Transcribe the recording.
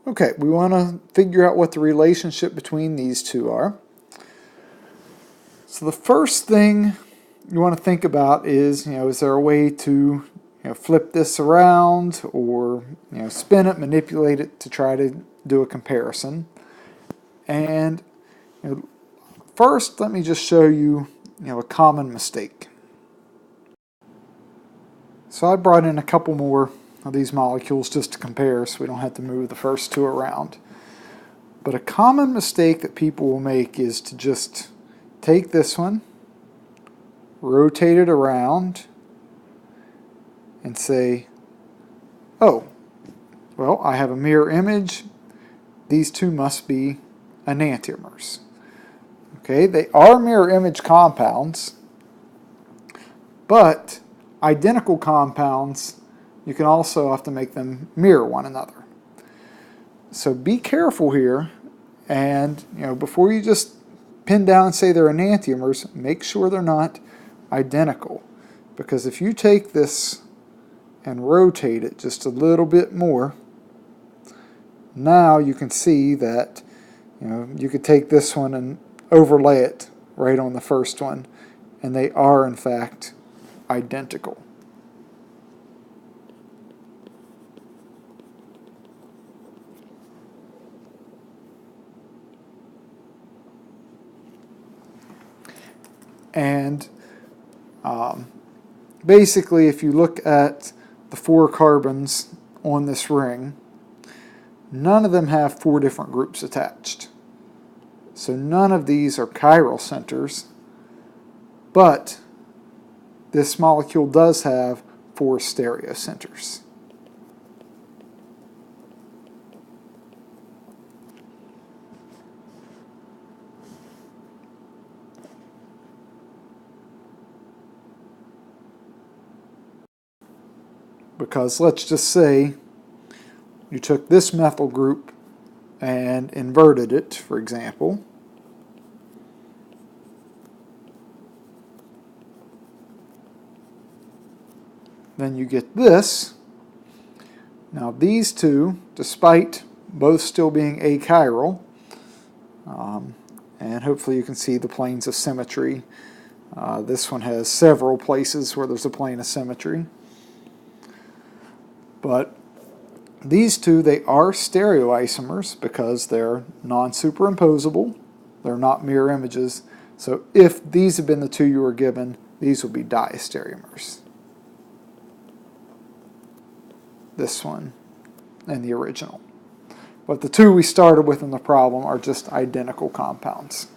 Okay, we want to figure out what the relationship between these two are. So the first thing you want to think about is, is there a way to, flip this around or, spin it, manipulate it to try to do a comparison. And first, let me just show you, a common mistake. So I brought in a couple more of these molecules just to compare so we don't have to move the first two around. But a common mistake that people will make is to just take this one, rotate it around, and say, oh, well, I have a mirror image. These two must be enantiomers. Okay, they are mirror image compounds, but identical compounds, you can also have to make them mirror one another. So be careful here, and before you just pin down and say they're enantiomers, make sure they're not identical. Because if you take this and rotate it just a little bit more, now you can see that you could take this one and overlay it right on the first one, and they are in fact identical. And basically, if you look at the 4 carbons on this ring, none of them have 4 different groups attached. So none of these are chiral centers, but this molecule does have 4 stereocenters. Because let's just say you took this methyl group and inverted it, for example. Then you get this. Now these two, despite both still being achiral, and hopefully you can see the planes of symmetry. This one has several places where there's a plane of symmetry. But these two, they are stereoisomers because they're non-superimposable. They're not mirror images. So if these have been the two you were given, these will be diastereomers. This one and the original. But the two we started with in the problem are just identical compounds.